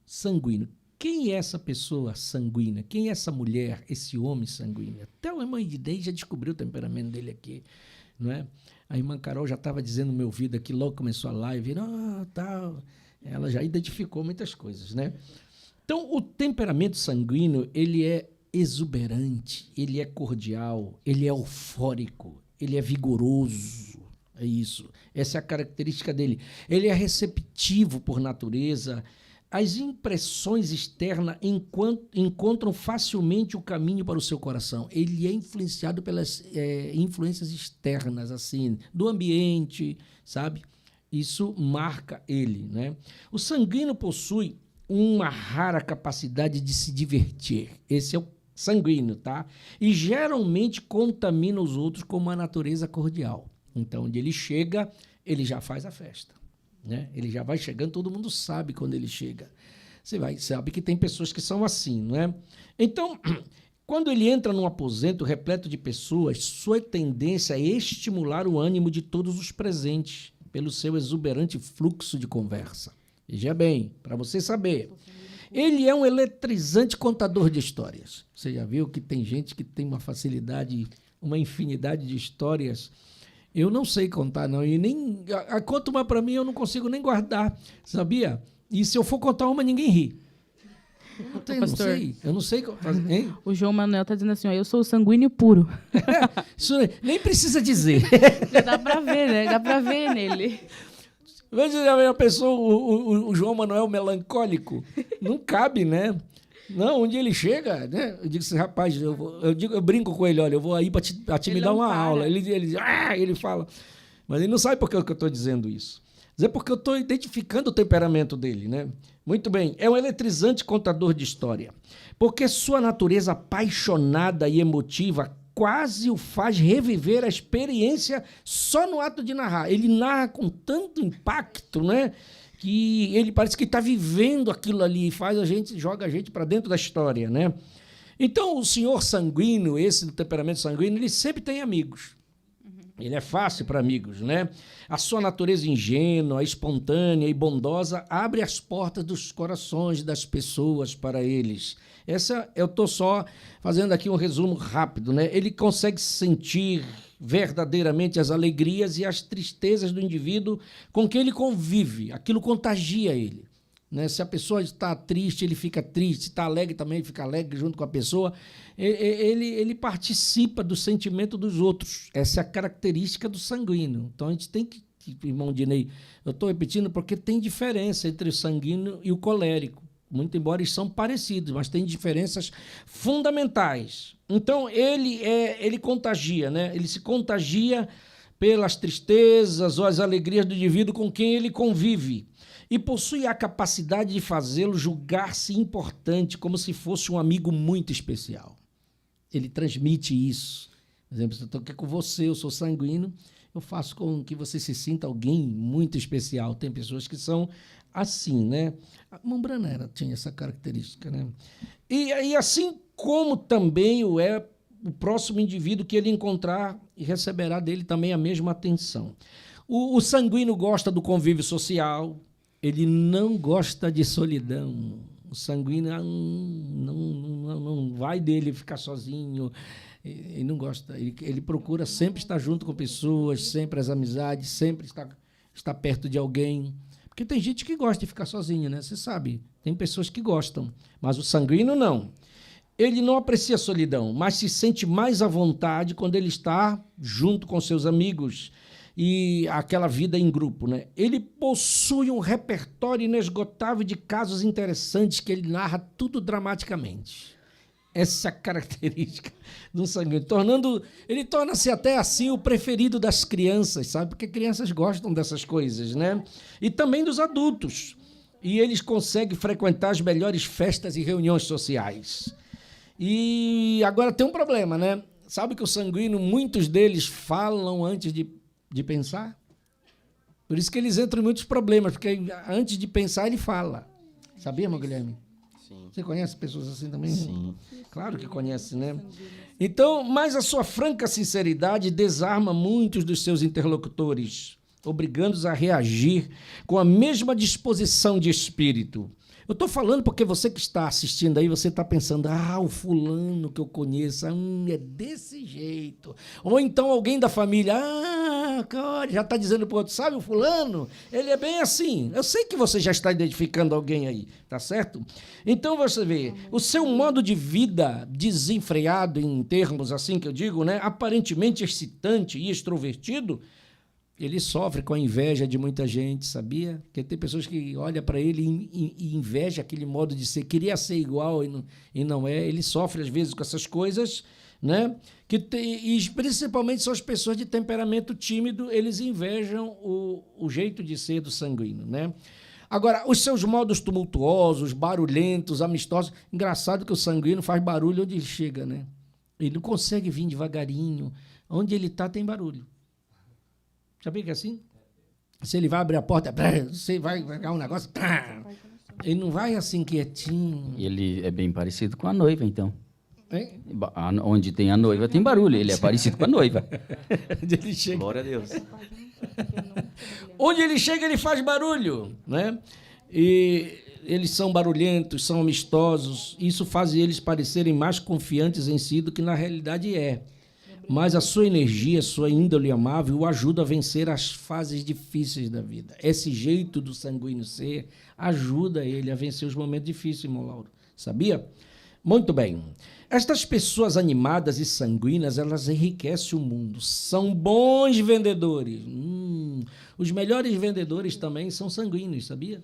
sanguíneo. Quem é essa pessoa sanguínea? Quem é essa mulher, esse homem sanguíneo? Até a irmã Idei já descobriu o temperamento dele aqui, não é? A irmã Carol já estava dizendo no meu ouvido aqui, logo começou a live, tal. Ela já identificou muitas coisas, né? Então, o temperamento sanguíneo, ele é exuberante, ele é cordial, ele é eufórico, ele é vigoroso, é isso. Essa é a característica dele. Ele é receptivo por natureza. As impressões externas encontram facilmente o caminho para o seu coração. Ele é influenciado pelas influências externas, assim, do ambiente, sabe? Isso marca ele, né? O sanguíneo possui uma rara capacidade de se divertir. Esse é o sanguíneo, tá? E geralmente contamina os outros com uma natureza cordial. Então, onde ele chega, ele já faz a festa, né? Ele já vai chegando, todo mundo sabe quando ele chega. Sabe que tem pessoas que são assim, não é? Então, quando ele entra num aposento repleto de pessoas, sua tendência é estimular o ânimo de todos os presentes pelo seu exuberante fluxo de conversa. Veja bem, para você saber. Ele é um eletrizante contador de histórias. Você já viu que tem gente que tem uma facilidade, uma infinidade de histórias. Eu não sei contar, não. E nem conta uma para mim, eu não consigo nem guardar, sabia? E se eu for contar uma, ninguém ri. Eu não sei. Hein? O João Manuel está dizendo assim, ó, eu sou sanguíneo puro. Isso nem precisa dizer. Já dá para ver, né? Dá para ver nele. Você já viu a pessoa, o João Manuel melancólico? Não cabe, né? Não, onde ele chega, né? Eu digo assim, rapaz, eu brinco com ele, olha, eu vou aí para te me dar uma aula. Ele fala, mas ele não sabe por que eu estou dizendo isso. É porque eu estou identificando o temperamento dele, né? Muito bem, é um eletrizante contador de história, porque sua natureza apaixonada e emotiva quase o faz reviver a experiência só no ato de narrar. Ele narra com tanto impacto, né? Que ele parece que está vivendo aquilo ali, joga a gente para dentro da história, né? Então, o senhor sanguíneo, esse do temperamento sanguíneo, ele sempre tem amigos. Ele é fácil para amigos, né? A sua natureza ingênua, espontânea e bondosa abre as portas dos corações das pessoas para eles. Eu estou só fazendo aqui um resumo rápido, né? Ele consegue sentir verdadeiramente as alegrias e as tristezas do indivíduo com quem ele convive. Aquilo contagia ele, né? Se a pessoa está triste, ele fica triste. Se está alegre também, ele fica alegre junto com a pessoa. Ele participa do sentimento dos outros. Essa é a característica do sanguíneo. Então, a gente tem que, irmão Dinei, eu estou repetindo porque tem diferença entre o sanguíneo e o colérico. Muito embora eles são parecidos, mas tem diferenças fundamentais. Então, ele contagia, né? Ele se contagia pelas tristezas ou as alegrias do indivíduo com quem ele convive e possui a capacidade de fazê-lo julgar-se importante, como se fosse um amigo muito especial. Ele transmite isso. Por exemplo, se eu estou aqui com você, eu sou sanguíneo, eu faço com que você se sinta alguém muito especial. Tem pessoas que são assim, né? A Mombrana tinha essa característica, né? E assim como também o próximo indivíduo que ele encontrar e receberá dele também a mesma atenção. O sanguíneo gosta do convívio social, ele não gosta de solidão. O sanguíneo não vai dele ficar sozinho, ele não gosta. Ele procura sempre estar junto com pessoas, sempre as amizades, sempre estar perto de alguém. Porque tem gente que gosta de ficar sozinho, né? Você sabe, tem pessoas que gostam, mas o sanguíneo não. Ele não aprecia a solidão, mas se sente mais à vontade quando ele está junto com seus amigos e aquela vida em grupo, né? Ele possui um repertório inesgotável de casos interessantes que ele narra tudo dramaticamente. Essa é a característica do sanguíneo. Ele torna-se até assim o preferido das crianças, sabe? Porque crianças gostam dessas coisas, né? E também dos adultos. E eles conseguem frequentar as melhores festas e reuniões sociais. E agora tem um problema, né? Sabe que o sanguíneo, muitos deles falam antes de pensar? Por isso que eles entram em muitos problemas, porque antes de pensar ele fala. Sabia, irmão Guilherme? Sim. Você conhece pessoas assim também? Sim. Claro que conhece, né? Então, mas a sua franca sinceridade desarma muitos dos seus interlocutores, obrigando-os a reagir com a mesma disposição de espírito. Eu estou falando porque você que está assistindo aí, você está pensando, o fulano que eu conheço, é desse jeito. Ou então alguém da família, cara, já está dizendo para o outro, sabe o fulano? Ele é bem assim. Eu sei que você já está identificando alguém aí, tá certo? Então você vê, o seu modo de vida desenfreado, em termos assim que eu digo, né, aparentemente excitante e extrovertido, ele sofre com a inveja de muita gente, sabia? Porque tem pessoas que olham para ele e inveja aquele modo de ser, queria ser igual e não é. Ele sofre, às vezes, com essas coisas, né? E principalmente são as pessoas de temperamento tímido, eles invejam o jeito de ser do sanguíneo, né? Agora, os seus modos tumultuosos, barulhentos, amistosos... Engraçado que o sanguíneo faz barulho onde ele chega, né? Ele não consegue vir devagarinho. Onde ele está, tem barulho. Sabia que é assim? Se ele vai abrir a porta, você vai pegar um negócio, ele não vai assim quietinho. E ele é bem parecido com a noiva, então. Hein? Onde tem a noiva tem barulho, ele é parecido com a noiva. Onde ele chega. Glória a Deus. Onde ele chega, ele faz barulho, né? E eles são barulhentos, são amistosos. Isso faz eles parecerem mais confiantes em si do que na realidade é. Mas a sua energia, a sua índole amável o ajuda a vencer as fases difíceis da vida. Esse jeito do sanguíneo ser ajuda ele a vencer os momentos difíceis, irmão Lauro. Sabia? Muito bem. Estas pessoas animadas e sanguíneas, elas enriquecem o mundo. São bons vendedores. Os melhores vendedores também são sanguíneos, sabia?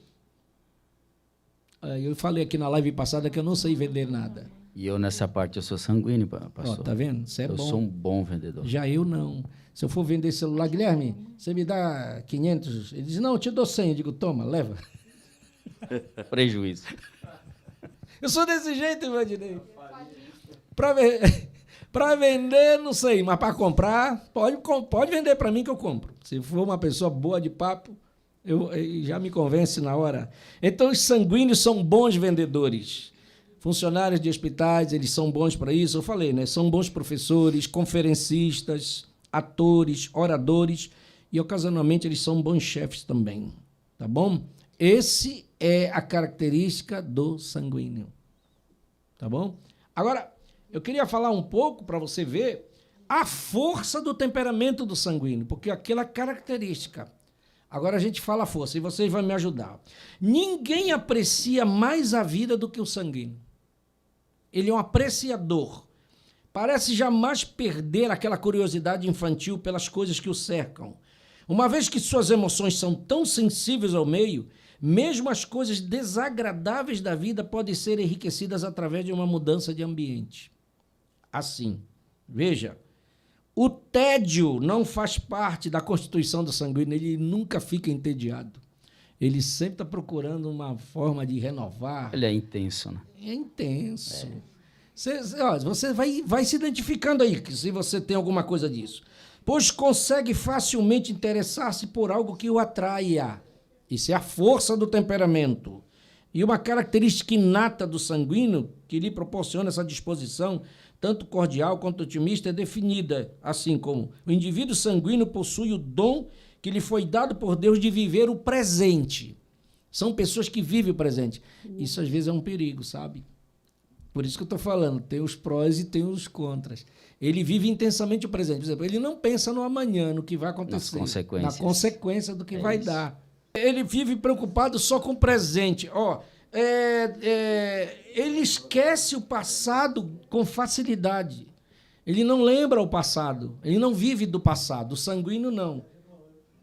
Eu falei aqui na live passada que eu não sei vender nada. E eu, nessa parte, eu sou sanguíneo, pastor. Tá vendo? Você é bom. Eu sou um bom vendedor. Já eu não. Se eu for vender celular, Guilherme, você me dá 500? Ele diz, não, eu te dou 100. Eu digo, toma, leva. Prejuízo. Eu sou desse jeito, Ivandirei. Para vender, não sei, mas para comprar, pode vender para mim que eu compro. Se for uma pessoa boa de papo, eu já me convence na hora. Então, os sanguíneos são bons vendedores. Funcionários de hospitais, eles são bons para isso. Eu falei, né? São bons professores, conferencistas, atores, oradores e, ocasionalmente, eles são bons chefes também. Tá bom? Esse é a característica do sanguíneo. Tá bom? Agora, eu queria falar um pouco para você ver a força do temperamento do sanguíneo, porque aquela característica. Agora a gente fala a força e vocês vão me ajudar. Ninguém aprecia mais a vida do que o sanguíneo. Ele é um apreciador. Parece jamais perder aquela curiosidade infantil pelas coisas que o cercam. Uma vez que suas emoções são tão sensíveis ao meio, mesmo as coisas desagradáveis da vida podem ser enriquecidas através de uma mudança de ambiente. Assim, veja, o tédio não faz parte da constituição do sanguíneo, ele nunca fica entediado. Ele sempre está procurando uma forma de renovar. Ele é intenso, né? É intenso. Você vai se identificando aí, se você tem alguma coisa disso. Pois consegue facilmente interessar-se por algo que o atraia. Isso é a força do temperamento. E uma característica inata do sanguíneo, que lhe proporciona essa disposição, tanto cordial quanto otimista, é definida assim como o indivíduo sanguíneo possui o dom que lhe foi dado por Deus de viver o presente. São pessoas que vivem o presente. Isso, às vezes, é um perigo, sabe? Por isso que eu estou falando, tem os prós e tem os contras. Ele vive intensamente o presente. Por exemplo, ele não pensa no amanhã, no que vai acontecer. Na consequência do que vai dar. Ele vive preocupado só com o presente. Ele esquece o passado com facilidade. Ele não lembra o passado. Ele não vive do passado. O sanguíneo, não.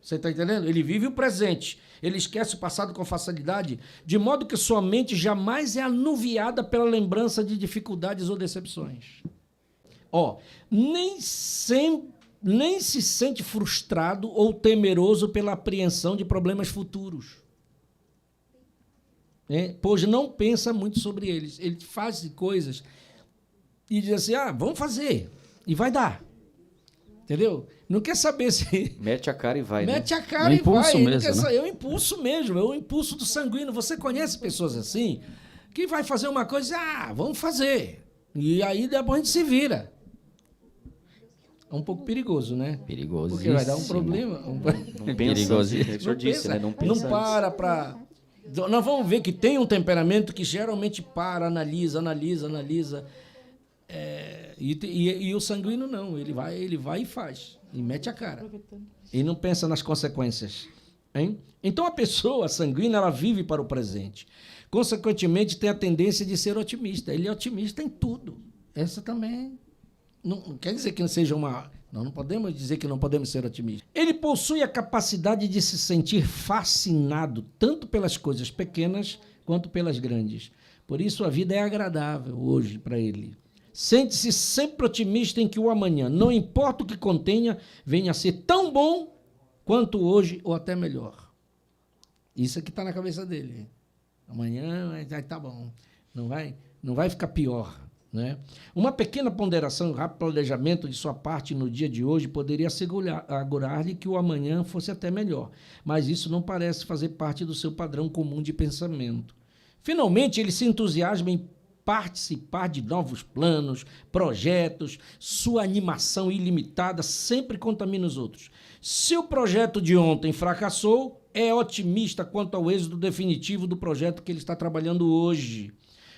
Você está entendendo? Ele vive o presente. Ele esquece o passado com facilidade, de modo que sua mente jamais é anuviada pela lembrança de dificuldades ou decepções. Nem se sente frustrado ou temeroso pela apreensão de problemas futuros. Pois não pensa muito sobre eles. Ele faz coisas e diz assim, vamos fazer, e vai dar. Entendeu? Não quer saber se... Mete a cara e vai, Mete né? a cara e vai. Mesmo, né? É o impulso mesmo, é o impulso do sanguíneo. Você conhece pessoas assim, que vai fazer uma coisa, vamos fazer. E aí depois a gente se vira. É um pouco perigoso, né? Perigoso. Porque vai dar um problema. Não pensa, o senhor disse, né? Não pensa. Nós vamos ver que tem um temperamento que geralmente analisa. E o sanguíneo não, ele vai e faz, e mete a cara. E não pensa nas consequências. Hein? Então, a pessoa sanguínea, ela vive para o presente. Consequentemente, tem a tendência de ser otimista. Ele é otimista em tudo. Essa também não quer dizer que não seja uma... Não podemos dizer que não podemos ser otimistas. Ele possui a capacidade de se sentir fascinado tanto pelas coisas pequenas quanto pelas grandes. Por isso, a vida é agradável hoje para ele. Sente-se sempre otimista em que o amanhã, não importa o que contenha, venha a ser tão bom quanto hoje ou até melhor. Isso é que está na cabeça dele. Amanhã vai estar bom. Não vai ficar pior. Né? Uma pequena ponderação, rápido planejamento de sua parte no dia de hoje poderia assegurar-lhe que o amanhã fosse até melhor, mas isso não parece fazer parte do seu padrão comum de pensamento. Finalmente, ele se entusiasma em participar de novos planos, projetos, sua animação ilimitada sempre contamina os outros. Se o projeto de ontem fracassou, é otimista quanto ao êxito definitivo do projeto que ele está trabalhando hoje.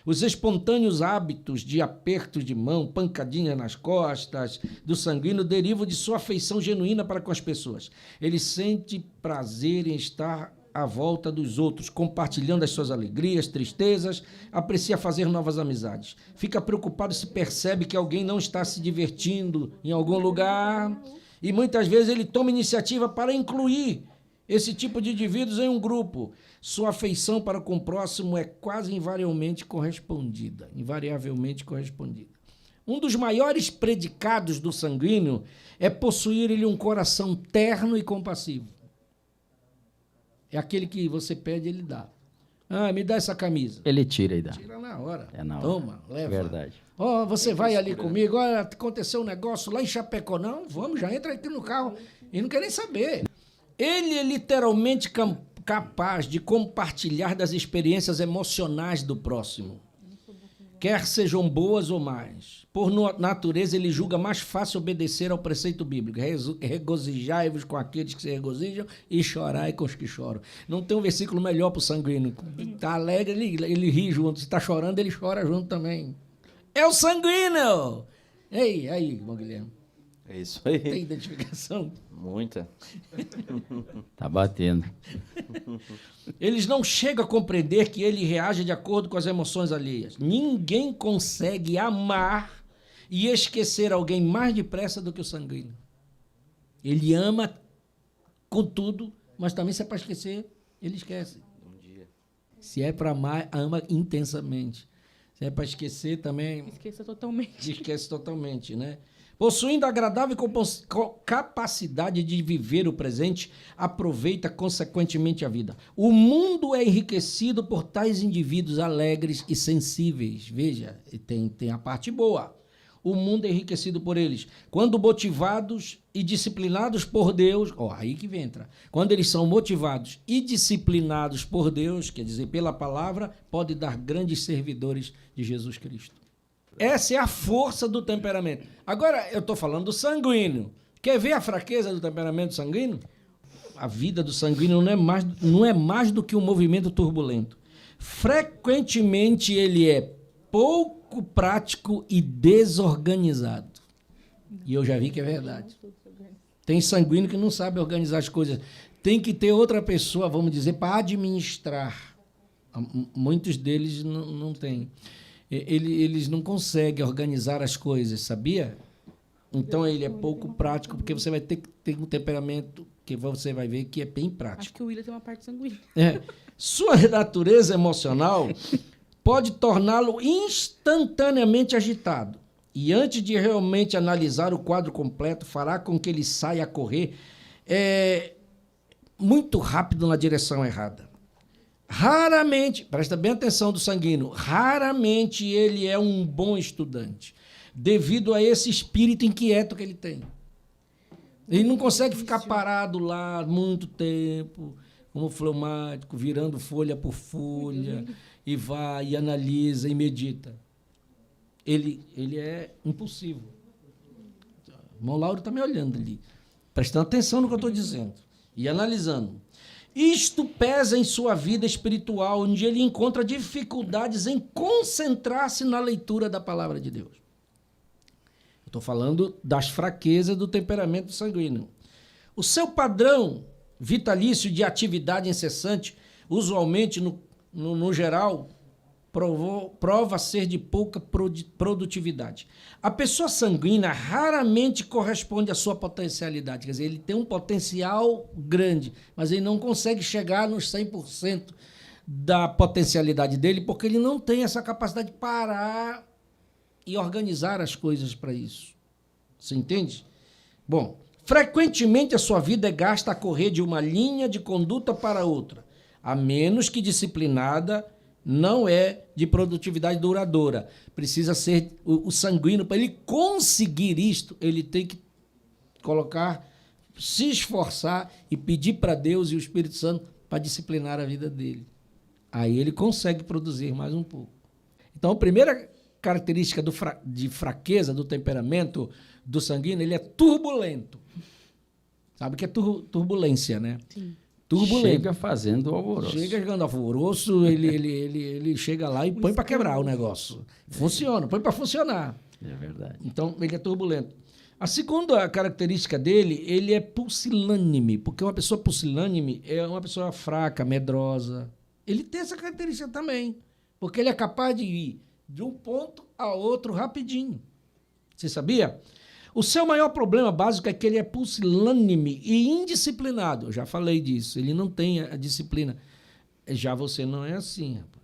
Os espontâneos hábitos de apertos de mão, pancadinhas nas costas do sanguíneo derivam de sua afeição genuína para com as pessoas. Ele sente prazer em estar à volta dos outros, compartilhando as suas alegrias, tristezas, aprecia fazer novas amizades. Fica preocupado se percebe que alguém não está se divertindo em algum lugar e muitas vezes ele toma iniciativa para incluir esse tipo de indivíduos em um grupo. Sua afeição para com o próximo é quase invariavelmente correspondida. Um dos maiores predicados do sanguíneo é possuir-lhe um coração terno e compassivo. É aquele que você pede, ele dá. Me dá essa camisa. Ele tira e dá. Tira na hora. É na hora. Toma, leva. Verdade. Você vai ali comigo, olha, aconteceu um negócio lá em Chapecó. Não, vamos, já entra aqui no carro. E não quer nem saber. Ele é literalmente capaz de compartilhar das experiências emocionais do próximo, quer sejam boas ou más. Por natureza, ele julga mais fácil obedecer ao preceito bíblico. Regozijai-vos com aqueles que se regozijam e chorai com os que choram. Não tem um versículo melhor para o sanguíneo. Está alegre, ele ri junto. Se está chorando, ele chora junto também. É o sanguíneo! Ei, aí, bom Guilherme. É isso aí. Tem identificação? Muita. Tá batendo. Eles não chegam a compreender que ele reage de acordo com as emoções alheias. Ninguém consegue amar e esquecer alguém mais depressa do que o sanguíneo. Ele ama com tudo, mas também se é para esquecer, ele esquece. Se é para amar, ama intensamente. Se é para esquecer também... Esquece totalmente, né? Possuindo agradável capacidade de viver o presente, aproveita consequentemente a vida. O mundo é enriquecido por tais indivíduos alegres e sensíveis. Veja, tem a parte boa. O mundo é enriquecido por eles. Quando motivados e disciplinados por Deus, aí que entra. Quando eles são motivados e disciplinados por Deus, quer dizer, pela palavra, pode dar grandes servidores de Jesus Cristo. Essa é a força do temperamento. Agora, eu estou falando do sanguíneo. Quer ver a fraqueza do temperamento sanguíneo? A vida do sanguíneo não é mais do que um movimento turbulento. Frequentemente, ele é pouco prático e desorganizado. E eu já vi que é verdade. Tem sanguíneo que não sabe organizar as coisas. Tem que ter outra pessoa, vamos dizer, para administrar. Muitos deles não têm. Eles não conseguem organizar as coisas, sabia? Então, ele é pouco prático, porque você vai ter que ter um temperamento que você vai ver que é bem prático. Acho que o William tem uma parte sanguínea. Sua natureza emocional pode torná-lo instantaneamente agitado. E antes de realmente analisar o quadro completo, fará com que ele saia a correr muito rápido na direção errada. Raramente, presta bem atenção do sanguíneo, raramente ele é um bom estudante, devido a esse espírito inquieto que ele tem. Ele não consegue ficar parado lá muito tempo, como fleumático, virando folha por folha, e vai, e analisa, e medita. Ele é impulsivo. O irmão Lauro está me olhando ali, prestando atenção no que eu estou dizendo, e analisando. Isto pesa em sua vida espiritual, onde ele encontra dificuldades em concentrar-se na leitura da palavra de Deus. Estou falando das fraquezas do temperamento sanguíneo. O seu padrão vitalício de atividade incessante, usualmente, no geral, prova ser de pouca produtividade. A pessoa sanguínea raramente corresponde à sua potencialidade. Quer dizer, ele tem um potencial grande, mas ele não consegue chegar nos 100% da potencialidade dele, porque ele não tem essa capacidade de parar e organizar as coisas para isso. Você entende? Bom, frequentemente a sua vida é gasta a correr de uma linha de conduta para outra, a menos que disciplinada, não é de produtividade duradoura. Precisa ser o sanguíneo. Para ele conseguir isto, ele tem que se esforçar e pedir para Deus e o Espírito Santo para disciplinar a vida dele. Aí ele consegue produzir mais um pouco. Então, a primeira característica de fraqueza do temperamento do sanguíneo, ele é turbulento. Sabe o que é turbulência, né? Sim. Turbulento. Chega fazendo alvoroço. Chega jogando alvoroço, ele chega lá e põe para quebrar o negócio. Funciona, põe para funcionar. É verdade. Então, ele é turbulento. A segunda característica dele, ele é pusilânime, porque uma pessoa pusilânime é uma pessoa fraca, medrosa. Ele tem essa característica também, porque ele é capaz de ir de um ponto a outro rapidinho. Você sabia? O seu maior problema básico é que ele é pusilânime e indisciplinado. Eu já falei disso, ele não tem a disciplina. Já você não é assim, rapaz.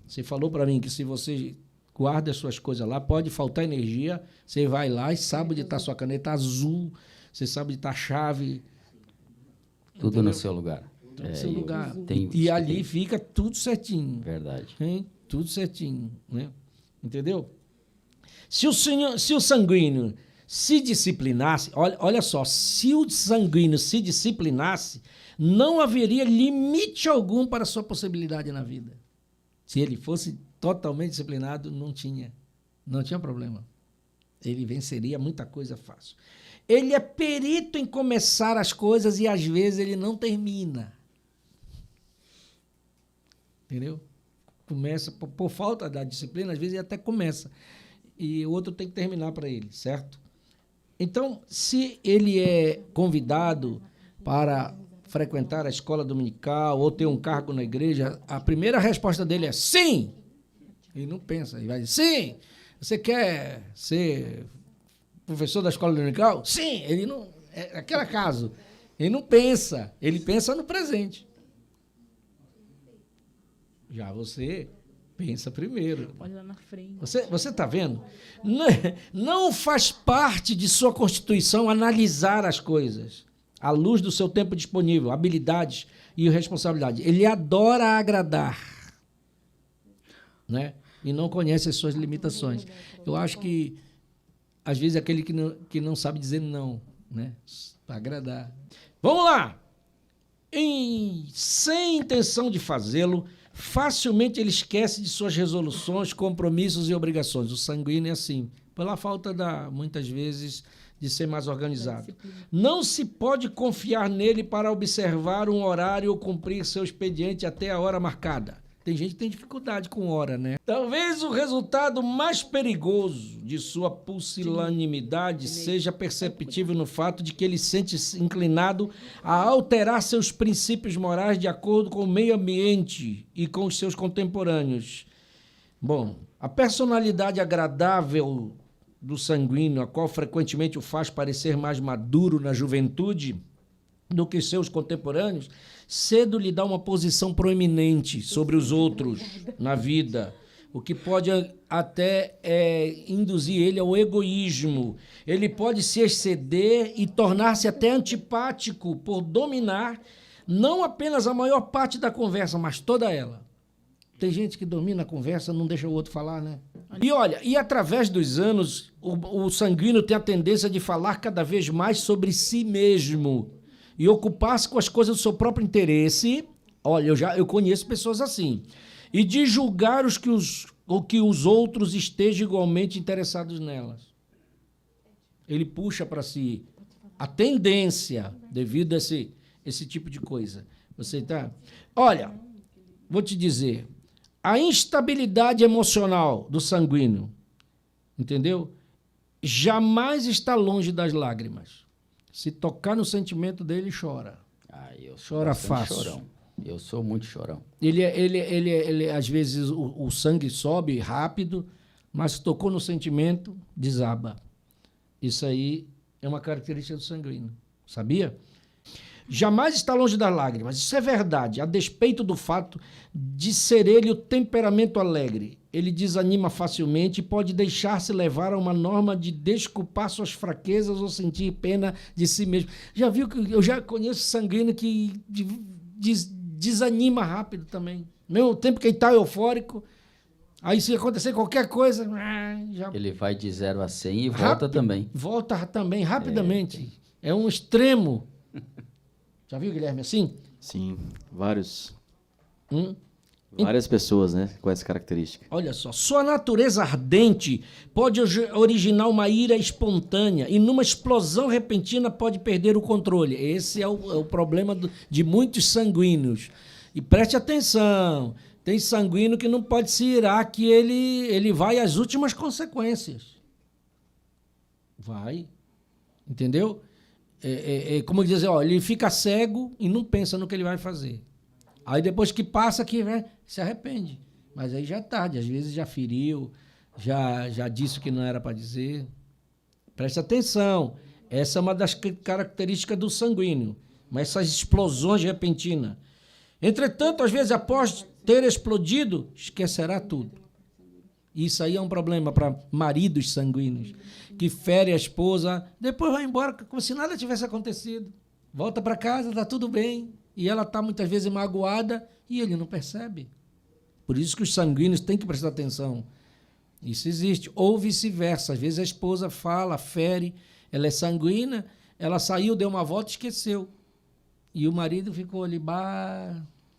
Você falou para mim que se você guarda as suas coisas lá, pode faltar energia, você vai lá e sabe onde está sua caneta azul, você sabe onde está a chave. Tudo Entendeu? no seu lugar. Tudo no seu lugar. Tenho, e ali fica tudo certinho. Verdade. Hein? Tudo certinho, né? Entendeu? Se o sanguíneo se disciplinasse, olha só, se o sanguíneo se disciplinasse, não haveria limite algum para a sua possibilidade na vida. Se ele fosse totalmente disciplinado, não tinha problema. Ele venceria muita coisa fácil. Ele é perito em começar as coisas e às vezes ele não termina. Entendeu? Começa, por falta da disciplina, às vezes ele até começa. E o outro tem que terminar para ele, certo? Então, se ele é convidado para frequentar a escola dominical ou ter um cargo na igreja, a primeira resposta dele é sim! Ele não pensa, ele vai dizer sim! Você quer ser professor da escola dominical? Sim! Ele não, é aquele acaso. Ele não pensa, ele pensa no presente. Já você pensa primeiro. Olha lá na frente. Você está vendo? Não faz parte de sua constituição analisar as coisas à luz do seu tempo disponível, habilidades e responsabilidade. Ele adora agradar, né? E não conhece as suas limitações. Eu acho que, às vezes, é aquele que não sabe dizer não, né? Para agradar. Vamos lá! Sem intenção de fazê-lo, facilmente ele esquece de suas resoluções, compromissos e obrigações. O sanguíneo é assim, pela falta, muitas vezes, de ser mais organizado. Não se pode confiar nele para observar um horário ou cumprir seu expediente até a hora marcada. Tem gente que tem dificuldade com hora, né? Talvez o resultado mais perigoso de sua pusilanimidade seja perceptível no fato de que ele sente-se inclinado a alterar seus princípios morais de acordo com o meio ambiente e com os seus contemporâneos. Bom, a personalidade agradável do sanguíneo, a qual frequentemente o faz parecer mais maduro na juventude do que seus contemporâneos, cedo lhe dá uma posição proeminente sobre os outros na vida, o que pode até induzir ele ao egoísmo. Ele pode se exceder e tornar-se até antipático por dominar não apenas a maior parte da conversa, mas toda ela. Tem gente que domina a conversa, não deixa o outro falar, né? E olha, através dos anos, o sanguíneo tem a tendência de falar cada vez mais sobre si mesmo e ocupar-se com as coisas do seu próprio interesse. Olha, eu conheço pessoas assim. E de julgar o que os outros estejam igualmente interessados nelas. Ele puxa para si a tendência, devido a esse tipo de coisa. Você tá? Olha, vou te dizer, a instabilidade emocional do sanguíneo, entendeu? Jamais está longe das lágrimas. Se tocar no sentimento dele, chora. Eu sou Chora bastante fácil. chorão. Eu sou muito chorão. Ele às vezes, o sangue sobe rápido, mas tocou no sentimento, desaba. Isso aí é uma característica do sanguíneo. Sabia? Jamais está longe das lágrimas. Isso é verdade, a despeito do fato de ser ele o temperamento alegre. Ele desanima facilmente e pode deixar-se levar a uma norma de desculpar suas fraquezas ou sentir pena de si mesmo. Já viu que eu já conheço sanguíneo que desanima rápido também. Mesmo tempo que ele está eufórico, aí se acontecer qualquer coisa, já... Ele vai de 0 a 100 e volta Rápido, também. Volta também, rapidamente. É um extremo. Já viu, Guilherme, assim? Sim, várias pessoas, né, com essa característica. Olha só, sua natureza ardente pode originar uma ira espontânea e numa explosão repentina pode perder o controle. Esse é o problema de muitos sanguíneos. E preste atenção, tem sanguíneo que não pode se irar, que ele vai às últimas consequências. Vai, entendeu? Como dizer, ó, ele fica cego e não pensa no que ele vai fazer. Aí depois que passa, se arrepende. Mas aí já é tarde, às vezes já feriu, já disse o que não era para dizer. Preste atenção, essa é uma das características do sanguíneo, mas essas explosões repentinas. Entretanto, às vezes, após ter explodido, esquecerá tudo. Isso aí é um problema para maridos sanguíneos, que fere a esposa, depois vai embora como se nada tivesse acontecido. Volta para casa, está tudo bem. E ela está muitas vezes magoada e ele não percebe. Por isso que os sanguíneos têm que prestar atenção. Isso existe. Ou vice-versa. Às vezes a esposa fala, fere, ela é sanguínea, ela saiu, deu uma volta e esqueceu. E o marido ficou ali,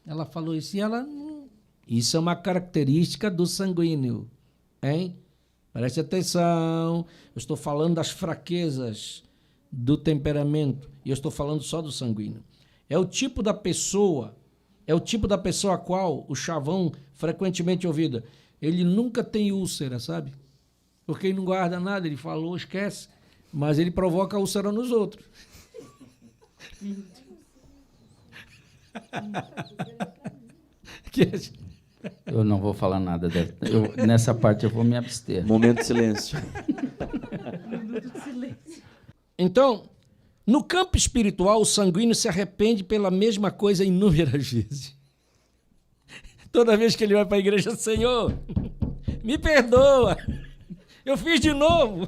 ela falou isso e ela não. Isso é uma característica do sanguíneo. Hein? Preste atenção. Eu estou falando das fraquezas do temperamento e eu estou falando só do sanguíneo. É o tipo da pessoa a qual o chavão frequentemente ouvido. Ele nunca tem úlcera, sabe? Porque ele não guarda nada, ele falou, esquece, mas ele provoca úlcera nos outros. Eu não vou falar nada. Nessa parte eu vou me abster. Momento de silêncio. Então, no campo espiritual, o sanguíneo se arrepende pela mesma coisa inúmeras vezes. Toda vez que ele vai para a igreja, Senhor, me perdoa, eu fiz de novo.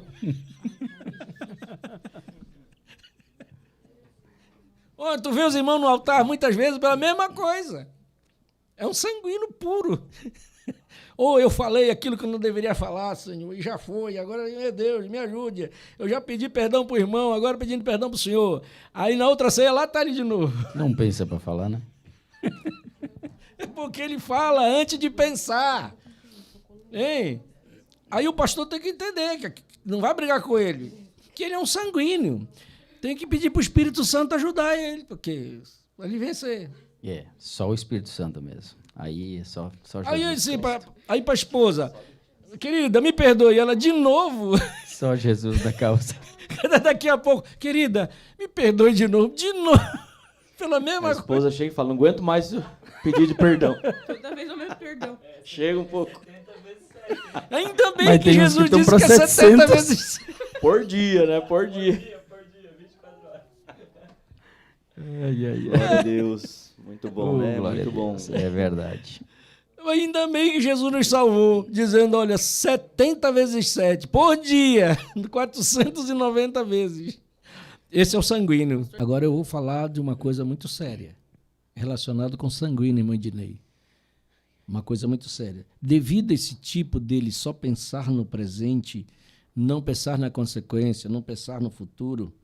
Tu vê os irmãos no altar muitas vezes pela mesma coisa. É um sanguíneo puro. Ou eu falei aquilo que eu não deveria falar, Senhor, e já foi, agora, meu Deus, me ajude. Eu já pedi perdão para o irmão, agora pedindo perdão para o Senhor. Aí na outra ceia, lá está ele de novo. Não pensa para falar, né? É porque ele fala antes de pensar. Hein? Aí o pastor tem que entender, que não vai brigar com ele, que ele é um sanguíneo. Tem que pedir para o Espírito Santo ajudar ele, porque vai ele vencer. Só o Espírito Santo mesmo. Aí é só Jesus. Aí eu disse para a esposa, querida, me perdoe. Ela, de novo. Só Jesus da causa. Daqui a pouco, querida, me perdoe de novo. Pela mesma A esposa chega e fala, não aguento mais pedir de perdão. Toda vez eu me perdão. Chega um pouco. Ainda bem Mas que tem uns Jesus que tão disse pra que é 70 700. vezes. Por dia, né? Por dia. Glória a Deus. Muito bom, né? Glória Muito a bom. Deus, é verdade. Ainda bem que Jesus nos salvou, dizendo, olha, 70 vezes 7 por dia, 490 vezes. Esse é o sanguíneo. Agora eu vou falar de uma coisa muito séria, relacionada com sanguíneo, irmã Ednei. Uma coisa muito séria. Devido a esse tipo dele só pensar no presente, não pensar na consequência, não pensar no futuro,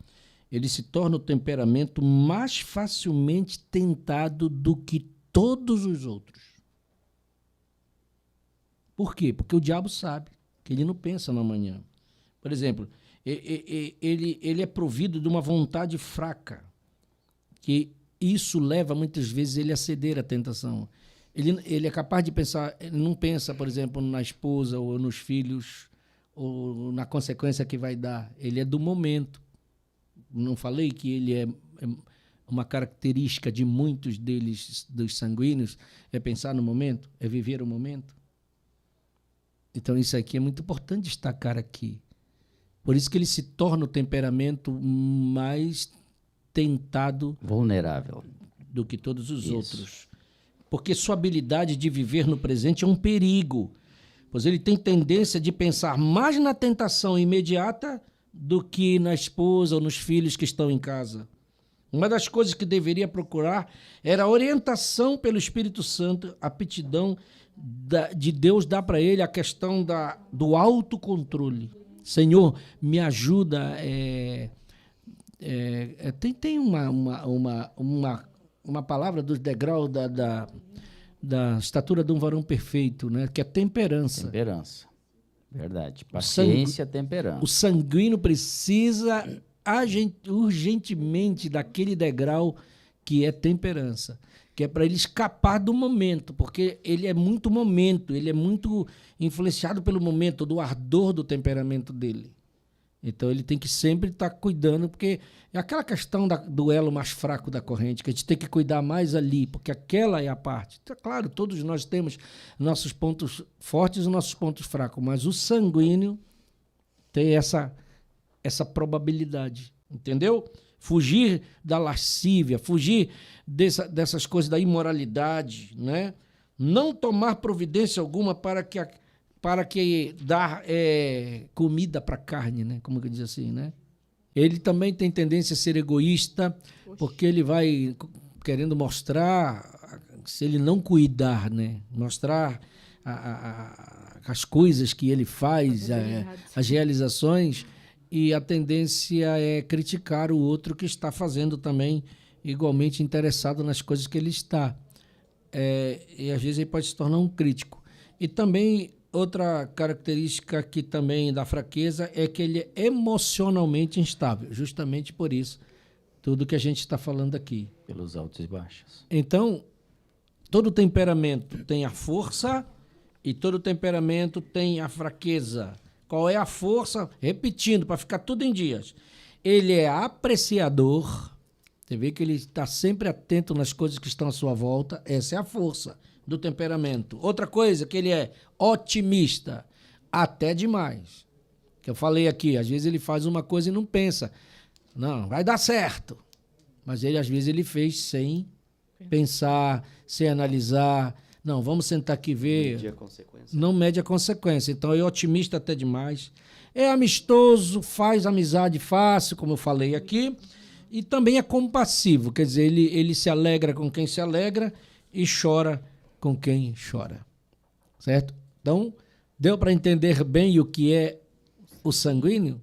ele se torna o temperamento mais facilmente tentado do que todos os outros. Por quê? Porque o diabo sabe que ele não pensa no amanhã. Por exemplo, ele é provido de uma vontade fraca, que isso leva muitas vezes ele a ceder à tentação. Ele é capaz de pensar, ele não pensa, por exemplo, na esposa ou nos filhos ou na consequência que vai dar. Ele é do momento. Não falei que ele é uma característica de muitos deles, dos sanguíneos, é pensar no momento, é viver o momento. Então isso aqui é muito importante destacar aqui. Por isso que ele se torna o temperamento mais tentado, Vulnerável. do que todos os Isso. outros. Porque sua habilidade de viver no presente é um perigo, pois ele tem tendência de pensar mais na tentação imediata do que na esposa ou nos filhos que estão em casa. Uma das coisas que deveria procurar era a orientação pelo Espírito Santo, a aptidão de Deus dar para ele a questão do autocontrole. Senhor, me ajuda. Tem uma palavra dos degraus da estatura de um varão perfeito, né? Que é temperança. Temperança. Verdade. Paciência, temperança. O sanguíneo precisa urgentemente daquele degrau que é temperança, que é para ele escapar do momento, porque ele é muito momento, ele é muito influenciado pelo momento, do ardor do temperamento dele. Então ele tem que sempre estar cuidando, porque é aquela questão do elo mais fraco da corrente, que a gente tem que cuidar mais ali, porque aquela é a parte. Então, claro, todos nós temos nossos pontos fortes e nossos pontos fracos, mas o sanguíneo tem essa probabilidade, entendeu? Fugir da lascívia, fugir dessas coisas da imoralidade, né? Não tomar providência alguma para que dar comida para a carne, né? Como que diz assim, né? Ele também tem tendência a ser egoísta, porque ele vai querendo mostrar, se ele não cuidar, né? Mostrar as coisas que ele faz, as realizações, e a tendência é criticar o outro que está fazendo também igualmente interessado nas coisas que ele está. E às vezes ele pode se tornar um crítico. E também outra característica que também da fraqueza é que ele é emocionalmente instável, justamente por isso, tudo que a gente está falando aqui. Pelos altos e baixos. Então, todo temperamento tem a força e todo temperamento tem a fraqueza. Qual é a força? Repetindo, para ficar tudo em dias. Ele é apreciador. Você vê que ele está sempre atento nas coisas que estão à sua volta. Essa é a força do temperamento. Outra coisa, que ele é otimista. Até demais. Que eu falei aqui, às vezes ele faz uma coisa e não pensa. Não, vai dar certo. Mas ele, às vezes, ele fez sem pensar, sem analisar. Não, vamos sentar aqui e ver. Medir a consequência. Não mede a consequência. Então, é otimista até demais. É amistoso, faz amizade fácil, como eu falei aqui. E também é compassivo. Quer dizer, ele se alegra com quem se alegra e chora com quem chora. Certo? Então, deu para entender bem o que é o sanguíneo?